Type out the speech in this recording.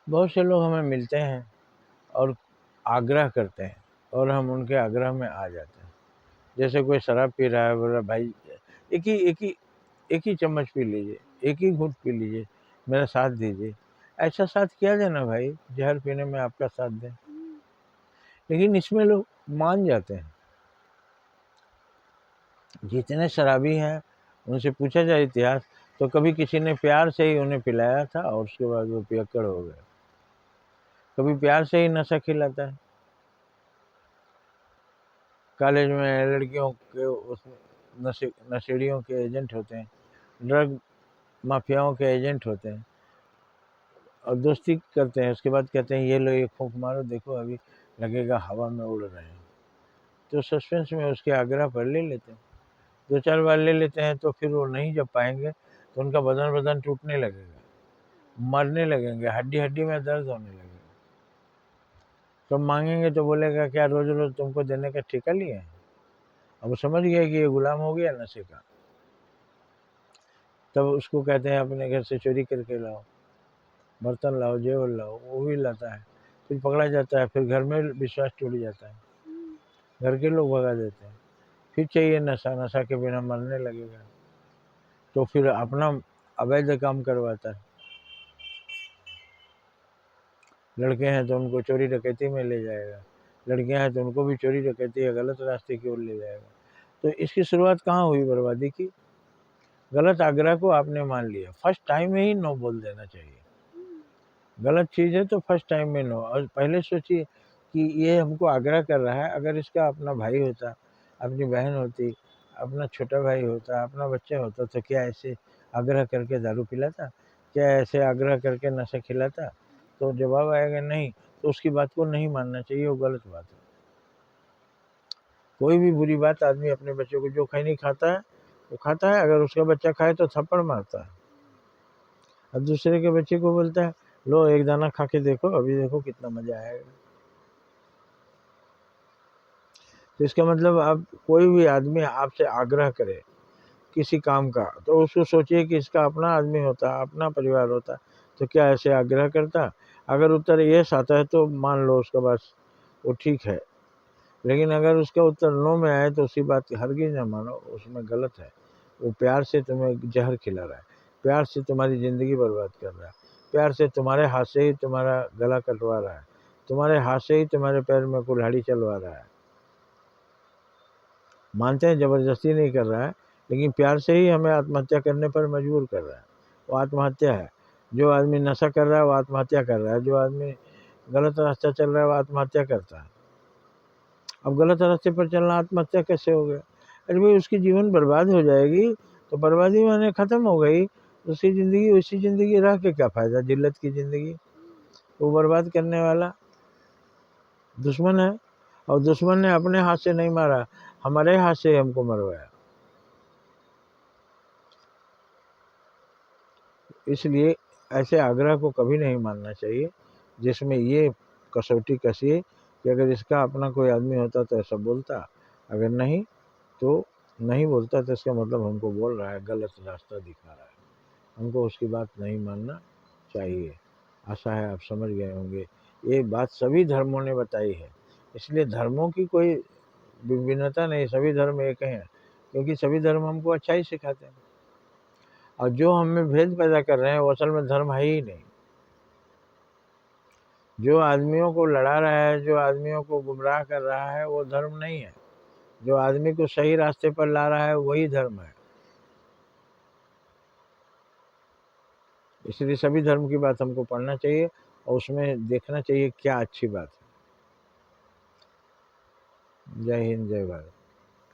बहुत से लोग हमें मिलते हैं और आग्रह करते हैं और हम उनके आग्रह में आ जाते हैं। जैसे कोई शराब पी रहा है, बोल रहा भाई एक ही चम्मच पी लीजिए, एक ही घूंट पी लीजिए, मेरा साथ दीजिए। ऐसा साथ किया देना भाई, जहर पीने में आपका साथ दें। लेकिन इसमें लोग मान जाते हैं। जितने शराबी हैं उनसे पूछा जाए इतिहास, तो कभी किसी ने प्यार से ही उन्हें पिलाया था और उसके बाद वो पियक्कड़ हो गए। कभी प्यार से ही नशा खिलाता है। कॉलेज में लड़कियों के उस नशेड़ियों के एजेंट होते हैं, ड्रग माफियाओं के एजेंट होते हैं और दोस्ती करते हैं। उसके बाद कहते हैं ये लो, ये फूंक मारो, देखो अभी लगेगा हवा में उड़ रहे हैं। तो सस्पेंस में उसके आग्रह पर ले लेते हैं। 2-4 बार ले लेते हैं तो फिर वो नहीं जब पाएंगे तो उनका बदन बदन टूटने लगेगा, मरने लगेंगे, हड्डी हड्डी में दर्द होने लगेगा। तो मांगेंगे तो बोलेगा क्या रोज रोज तुमको देने का ठेका लिया है। अब वो समझ गया कि ये गुलाम हो गया नशे का। तब उसको कहते हैं अपने घर से चोरी करके लाओ, बर्तन लाओ, जेवर लाओ, वो भी लाता है। फिर पकड़ा जाता है, फिर घर में विश्वास टूट जाता है, घर के लोग भगा देते हैं। फिर चाहिए नशा, नशा के बिना मरने लगेगा। तो फिर अपना अवैध काम करवाता है। लड़के हैं तो उनको चोरी डकैती में ले जाएगा, लड़कियां हैं तो उनको भी चोरी डकैती या गलत रास्ते की ओर ले जाएगा। तो इसकी शुरुआत कहाँ हुई बर्बादी की? गलत आग्रह को आपने मान लिया, फर्स्ट टाइम में ही नो बोल देना चाहिए। गलत चीज़ है तो फर्स्ट टाइम में नो। और पहले सोचिए कि ये हमको आग्रह कर रहा है, अगर इसका अपना भाई होता, अपनी बहन होती, अपना छोटा भाई होता, अपना बच्चा होता, तो क्या ऐसे आग्रह करके दारू पिलाता? क्या ऐसे आग्रह करके नशा खिलाता? तो जवाब आएगा नहीं। तो उसकी बात को नहीं मानना चाहिए, वो गलत बात है। कोई भी बुरी बात आदमी अपने बच्चे को, जो खैनी खाता है वो खाता है, अगर उसका बच्चा खाए तो थप्पड़ मारता है। अब दूसरे के बच्चे को बोलता है लो एक दाना खा के देखो, अभी देखो कितना मजा आएगा। तो इसका मतलब अब कोई भी आदमी आपसे आग्रह करे किसी काम का, तो उसको सोचिए कि इसका अपना आदमी होता, अपना परिवार होता, तो क्या ऐसे आग्रह करता? अगर उत्तर यस आता है तो मान लो उसका बस वो ठीक है। लेकिन अगर उसका उत्तर नो में आए तो उसी बात की हरगिज न मानो, उसमें गलत है। वो प्यार से तुम्हें जहर खिला रहा है, प्यार से तुम्हारी ज़िंदगी बर्बाद कर रहा है, प्यार से तुम्हारे हाथ से ही तुम्हारा गला कटवा रहा है, तुम्हारे हाथ से ही तुम्हारे पैर में कुल्हाड़ी चलवा रहा है। मानते हैं ज़बरदस्ती नहीं कर रहा है, लेकिन प्यार से ही हमें आत्महत्या करने पर मजबूर कर रहा है। वो आत्महत्या है। जो आदमी नशा कर रहा है वो आत्महत्या कर रहा है, जो आदमी गलत रास्ता चल रहा है वो आत्महत्या करता है। अब गलत रास्ते पर चलना आत्महत्या कैसे हो गया? अरे भाई उसकी जीवन बर्बाद हो जाएगी, तो बर्बादी माने ख़त्म हो गई। उसकी ज़िंदगी उसी ज़िंदगी रह के क्या फ़ायदा, जिल्लत की ज़िंदगी। वो बर्बाद करने वाला दुश्मन है, और दुश्मन ने अपने हाथ से नहीं मारा, हमारे हाथ से हमको मरवाया। इसलिए ऐसे आग्रह को कभी नहीं मानना चाहिए जिसमें ये कसौटी कसिए कि अगर इसका अपना कोई आदमी होता तो ऐसा बोलता, अगर नहीं तो नहीं बोलता। तो इसका मतलब हमको बोल रहा है, गलत रास्ता दिखा रहा है, हमको उसकी बात नहीं मानना चाहिए। आशा है आप समझ गए होंगे। ये बात सभी धर्मों ने बताई है, इसलिए धर्मों की कोई भिन्नता नहीं, सभी धर्म एक हैं, क्योंकि सभी धर्म हमको अच्छा ही सिखाते हैं। और जो हमें भेद पैदा कर रहे हैं वो असल में धर्म है ही नहीं। जो आदमियों को लड़ा रहा है, जो आदमियों को गुमराह कर रहा है, वो धर्म नहीं है। जो आदमी को सही रास्ते पर ला रहा है वही धर्म है। इसलिए सभी धर्म की बात हमको पढ़ना चाहिए और उसमें देखना चाहिए क्या अच्छी बात है। जय हिंद, जय भारत।